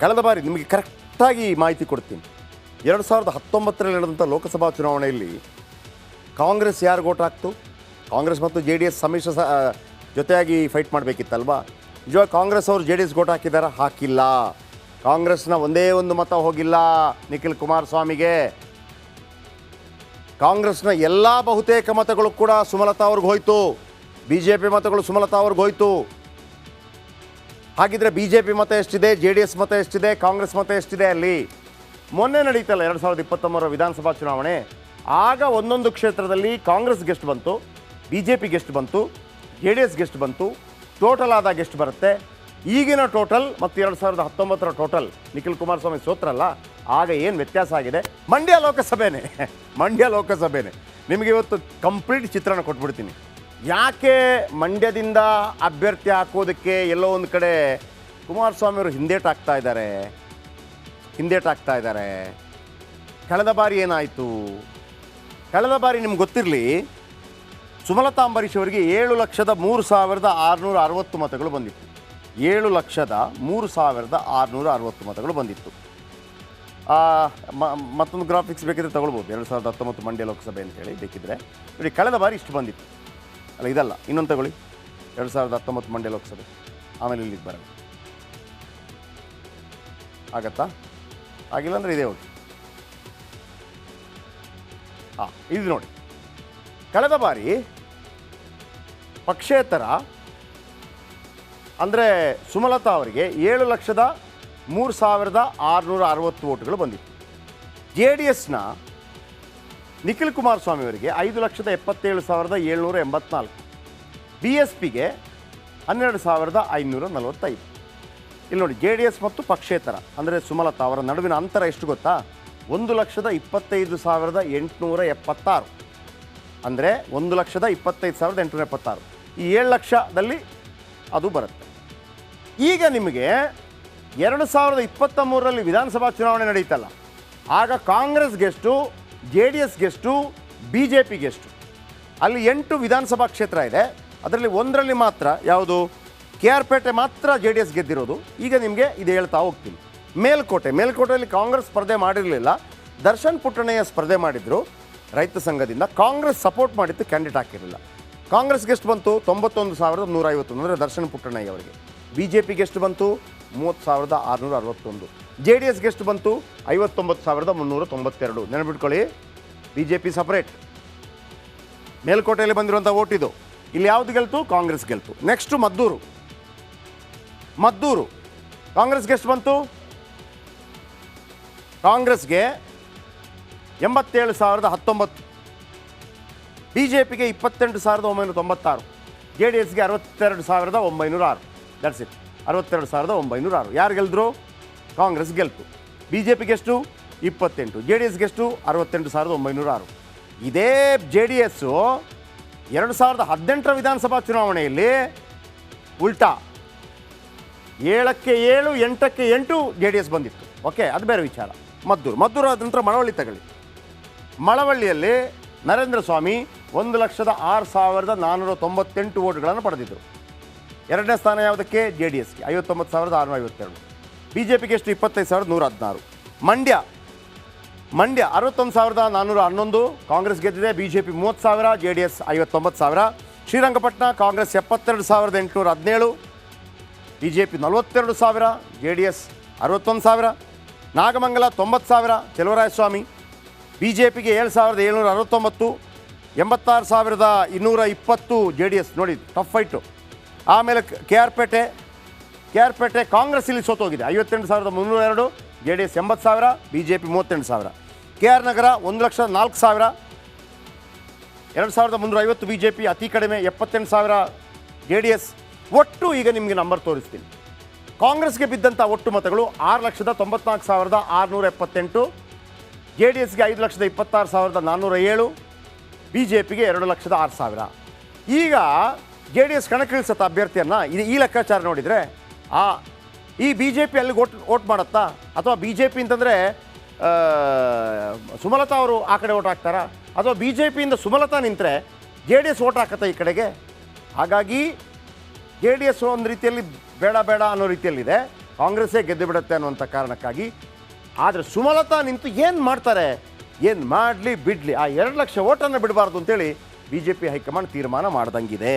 ಕಳೆದ ಬಾರಿ ನಿಮಗೆ ಕರೆಕ್ಟಾಗಿ ಮಾಹಿತಿ ಕೊಡ್ತೀನಿ. 2019ರಲ್ಲಿ ನಡೆದಂಥ ಲೋಕಸಭಾ ಚುನಾವಣೆಯಲ್ಲಿ ಕಾಂಗ್ರೆಸ್ ಯಾರು ಓಟ್ ಹಾಕ್ತು? ಕಾಂಗ್ರೆಸ್ ಮತ್ತು ಜೆ ಡಿ ಎಸ್ ಸಮ್ಮಿಶ್ರ ಜೊತೆಯಾಗಿ ಫೈಟ್ ಮಾಡಬೇಕಿತ್ತಲ್ವಾ? ನಿಜವಾಗಿ ಕಾಂಗ್ರೆಸ್ ಅವರು ಜೆ ಡಿ ಎಸ್ ಓಟ್ ಹಾಕಿದಾರ? ಹಾಕಿಲ್ಲ. ಕಾಂಗ್ರೆಸ್ನ ಒಂದೇ ಒಂದು ಮತ ಹೋಗಿಲ್ಲ ನಿಖಿಲ್ ಕುಮಾರಸ್ವಾಮಿಗೆ. ಕಾಂಗ್ರೆಸ್ನ ಎಲ್ಲ ಬಹುತೇಕ ಮತಗಳು ಕೂಡ ಸುಮಲತಾ ಅವ್ರಿಗೆ ಹೋಯಿತು. ಬಿ ಜೆ ಪಿ ಮತಗಳು ಸುಮಲತಾ ಅವ್ರಿಗೆ ಹೋಯಿತು. ಹಾಗಿದ್ರೆ ಬಿ ಜೆ ಪಿ ಮತ ಎಷ್ಟಿದೆ, ಜೆ ಡಿ ಎಸ್ ಮತ ಎಷ್ಟಿದೆ, ಕಾಂಗ್ರೆಸ್ ಮತ ಎಷ್ಟಿದೆ? ಅಲ್ಲಿ ಮೊನ್ನೆ ನಡೀತಲ್ಲ 2023 ವಿಧಾನಸಭಾ ಚುನಾವಣೆ, ಆಗ ಒಂದೊಂದು ಕ್ಷೇತ್ರದಲ್ಲಿ ಕಾಂಗ್ರೆಸ್ಗೆ ಎಷ್ಟು ಬಂತು, ಬಿ ಜೆ ಪಿಗೆ ಎಷ್ಟು ಬಂತು, ಜೆ ಡಿ ಎಸ್ಗೆ ಎಷ್ಟು ಬಂತು, ಟೋಟಲ್ ಆದಾಗ ಎಷ್ಟು ಬರುತ್ತೆ, ಈಗಿನ ಟೋಟಲ್ ಮತ್ತು 2019ರ ಟೋಟಲ್ ನಿಖಿಲ್ ಕುಮಾರಸ್ವಾಮಿ ಸೋತ್ರಲ್ಲ, ಆಗ ಏನು ವ್ಯತ್ಯಾಸ ಆಗಿದೆ? ಮಂಡ್ಯ ಲೋಕಸಭೆನೇ ನಿಮಗೆ ಇವತ್ತು ಕಂಪ್ಲೀಟ್ ಚಿತ್ರಣ ಕೊಟ್ಬಿಡ್ತೀನಿ. ಯಾಕೆ ಮಂಡ್ಯದಿಂದ ಅಭ್ಯರ್ಥಿ ಹಾಕೋದಕ್ಕೆ ಎಲ್ಲೋ ಒಂದು ಕಡೆ ಕುಮಾರಸ್ವಾಮಿಯವರು ಹಿಂದೇಟಾಗ್ತಾ ಇದ್ದಾರೆ. ಕಳೆದ ಬಾರಿ ಏನಾಯಿತು? ಕಳೆದ ಬಾರಿ ನಿಮ್ಗೆ ಗೊತ್ತಿರಲಿ, ಸುಮಲತಾ ಅಂಬರೀಷ್ ಅವರಿಗೆ 7,03,660 ಮತಗಳು ಬಂದಿತ್ತು. 7,03,660 ಮತಗಳು ಬಂದಿತ್ತು. ಮತ್ತೊಂದು ಗ್ರಾಫಿಕ್ಸ್ ಬೇಕಿದ್ರೆ ತಗೊಳ್ಬೋದು, 2019 ಮಂಡ್ಯ ಲೋಕಸಭೆ ಅಂತೇಳಿ ಬೇಕಿದ್ರೆ ನೋಡಿ. ಕಳೆದ ಬಾರಿ ಇಷ್ಟು ಬಂದಿತ್ತು ಅಲ್ಲ, ಇದಲ್ಲ, ಇನ್ನೊಂದು ತಗೊಳ್ಳಿ. 2019 ಮಂಡ್ಯ ಲೋಕಸಭೆ, ಆಮೇಲೆ ಇಲ್ಲಿಗೆ ಬರೋಣ. ಆಗತ್ತಾ? ಆಗಿಲ್ಲ ಅಂದರೆ ಇದೇ ಹೋಗಿ. ಇದು ನೋಡಿ, ಕಳೆದ ಬಾರಿ ಪಕ್ಷೇತರ ಅಂದರೆ ಸುಮಲತಾ ಅವರಿಗೆ 7,03,660 ವೋಟ್ಗಳು ಬಂದಿತ್ತು. ಜೆ ಡಿ ಎಸ್ನ ನಿಖಿಲ್ ಕುಮಾರಸ್ವಾಮಿ ಅವರಿಗೆ 5,77,784, ಬಿ ಎಸ್ ಪಿಗೆ 12,545. ಇಲ್ಲಿ ನೋಡಿ, ಜೆ ಡಿ ಎಸ್ ಮತ್ತು ಪಕ್ಷೇತರ ಅಂದರೆ ಸುಮಲತಾ ಅವರ ನಡುವಿನ ಅಂತರ ಎಷ್ಟು ಗೊತ್ತಾ? 1,25,876. ಅಂದರೆ 1,25,876. ಈ 7 ಲಕ್ಷದಲ್ಲಿ ಅದು ಬರುತ್ತೆ. ಈಗ ನಿಮಗೆ 2023ರಲ್ಲಿ ವಿಧಾನಸಭಾ ಚುನಾವಣೆ ನಡೀತಲ್ಲ, ಆಗ ಕಾಂಗ್ರೆಸ್ಗೆಷ್ಟು, ಜೆ ಡಿ ಎಸ್ಗೆಷ್ಟು, ಬಿ ಜೆ ಪಿಗೆಷ್ಟು? ಅಲ್ಲಿ 8 ವಿಧಾನಸಭಾ ಕ್ಷೇತ್ರ ಇದೆ. ಅದರಲ್ಲಿ ಒಂದರಲ್ಲಿ ಮಾತ್ರ, ಯಾವುದು, ಕೆ ಆರ್ ಪೇಟೆ ಮಾತ್ರ ಜೆ ಡಿ ಎಸ್ ಗೆದ್ದಿರೋದು. ಈಗ ನಿಮಗೆ ಇದು ಹೇಳ್ತಾ ಹೋಗ್ತೀನಿ. ಮೇಲ್ಕೋಟೆಯಲ್ಲಿ ಕಾಂಗ್ರೆಸ್ ಸ್ಪರ್ಧೆ ಮಾಡಿರಲಿಲ್ಲ, ದರ್ಶನ್ ಪುಟ್ಟಣ್ಣಯ್ಯ ಸ್ಪರ್ಧೆ ಮಾಡಿದ್ರು ರೈತ ಸಂಘದಿಂದ. ಕಾಂಗ್ರೆಸ್ ಸಪೋರ್ಟ್ ಮಾಡಿದ್ದು, ಕ್ಯಾಂಡಿಡೇಟ್ ಹಾಕಿರಲಿಲ್ಲ. ಕಾಂಗ್ರೆಸ್ಗೆ ಎಷ್ಟು ಬಂತು? 91,151 ಅಂದರೆ ದರ್ಶನ್ ಪುಟ್ಟಣ್ಣಯ್ಯ ಅವರಿಗೆ. ಬಿ ಜೆ ಪಿಗೆ ಎಷ್ಟು ಬಂತು? 30,661. ಜೆ ಡಿ ಎಸ್ಗೆ ಎಷ್ಟು ಬಂತು? 59,392. ನೆನಪಿಟ್ಕೊಳ್ಳಿ, ಬಿ ಜೆ ಪಿ ಸಪ್ರೇಟ್. ಮೇಲ್ಕೋಟೆಯಲ್ಲಿ ಬಂದಿರುವಂಥ ಓಟ್ ಇದು. ಇಲ್ಲಿ ಯಾವುದು ಗೆಲ್ತು? ಕಾಂಗ್ರೆಸ್ ಗೆಲ್ತು. ನೆಕ್ಸ್ಟು ಮದ್ದೂರು ಕಾಂಗ್ರೆಸ್ಗೆ ಎಷ್ಟು ಬಂತು? ಕಾಂಗ್ರೆಸ್ಗೆ 87,019, ಬಿ ಜೆ ಪಿಗೆ 28,996, ಜೆ ಡಿ ಎಸ್ಗೆ 62,906. That's it, 62,906. ಯಾರು ಗೆಲ್ದರು? ಕಾಂಗ್ರೆಸ್ ಗೆಲ್ತು. ಬಿ ಜೆ ಪಿಗೆ ಎಷ್ಟು? 28. ಜೆ ಡಿ ಎಸ್ಗೆ ಎಷ್ಟು? 68,906. ಇದೇ ಜೆ ಡಿ ಎಸ್ಸು 2018ರ ವಿಧಾನಸಭಾ ಚುನಾವಣೆಯಲ್ಲಿ ಉಲ್ಟಾ 7ಕ್ಕೆ 7, 8ಕ್ಕೆ 8 ಜೆ ಡಿ ಎಸ್ ಬಂದಿತ್ತು. ಓಕೆ, ಅದು ಬೇರೆ ವಿಚಾರ. ಮದ್ದೂರು ಆದ ನಂತರ ಮಳವಳ್ಳಿ ತಗೊಳ್ಳಿ. ಮಳವಳ್ಳಿಯಲ್ಲಿ ನರೇಂದ್ರ ಸ್ವಾಮಿ 1,06,498 ವೋಟ್ಗಳನ್ನು ಪಡೆದಿದ್ದರು. ಎರಡನೇ ಸ್ಥಾನ ಯಾವುದಕ್ಕೆ? ಜೆ ಡಿ ಎಸ್ಗೆ 59,652. ಬಿ ಜೆ ಪಿಗೆ ಎಷ್ಟು? 25,116. ಮಂಡ್ಯ 61,411, ಕಾಂಗ್ರೆಸ್ ಗೆದ್ದಿದೆ. B J P 30,000, J D S 59,000. Srirangapatna Congress 72,817, B J P 42,000, J D S 61,000. Nagamangala 90,000, Cheluvarayaswamy. B J ಪಿಗೆ 7,769, 86,220 ಜೆ ಡಿ ಎಸ್. ನೋಡಿ, ಟಫ್ ಫೈಟು. ಆಮೇಲೆ ಕೆ ಆರ್ ಪೇಟೆ ಕಾಂಗ್ರೆಸ್ ಇಲ್ಲಿ ಸೋತೋಗಿದೆ, 58,302, J D S 80,000, B J P 38,000. K R Nagar 1,04,000, 2,350 B J P, ಅತಿ ಕಡಿಮೆ 78,000 J D S. ಒಟ್ಟು ಈಗ ನಿಮಗೆ ನಂಬರ್ ತೋರಿಸ್ತೀನಿ. ಕಾಂಗ್ರೆಸ್ಗೆ ಬಿದ್ದಂಥ ಒಟ್ಟು ಮತಗಳು 6,94,678, ಜೆ ಡಿ ಎಸ್ಗೆ 5,26,407, ಬಿ ಜೆ ಪಿಗೆ 2,06,000. ಈಗ ಜೆ ಡಿ ಎಸ್ ಕಣಕ್ಕಿಳಿಸತ್ತ ಅಭ್ಯರ್ಥಿಯನ್ನು? ಈ ಲೆಕ್ಕಾಚಾರ ನೋಡಿದರೆ ಈ ಬಿ ಜೆ ಪಿ ಅಲ್ಲಿಗೆ ಓಟ್ ಮಾಡುತ್ತಾ? ಅಥವಾ ಬಿ ಜೆ ಪಿ ಅಂತಂದರೆ ಸುಮಲತಾ ಅವರು ಆ ಕಡೆ ಓಟ್ ಹಾಕ್ತಾರಾ? ಅಥವಾ ಬಿ ಜೆ ಪಿಯಿಂದ ಸುಮಲತಾ ನಿಂತರೆ ಜೆ ಡಿ ಎಸ್ ಓಟ್ ಹಾಕತ್ತಾ ಈ ಕಡೆಗೆ? ಹಾಗಾಗಿ ಜೆ ಡಿ ಎಸ್ ಒಂದು ರೀತಿಯಲ್ಲಿ ಬೇಡ ಅನ್ನೋ ರೀತಿಯಲ್ಲಿದೆ. ಕಾಂಗ್ರೆಸ್ಸೇ ಗೆದ್ದು ಬಿಡುತ್ತೆ ಅನ್ನುವಂಥ ಕಾರಣಕ್ಕಾಗಿ. ಆದರೆ ಸುಮಲತಾ ನಿಂತು ಏನು ಮಾಡ್ತಾರೆ, ಏನು ಮಾಡಲಿ ಬಿಡಲಿ, ಆ 2 ಲಕ್ಷ ಓಟನ್ನು ಬಿಡಬಾರ್ದು ಅಂತೇಳಿ BJP ಹೈಕಮಾಂಡ್ ತೀರ್ಮಾನ ಮಾಡ್ದಂಗಿದೆ.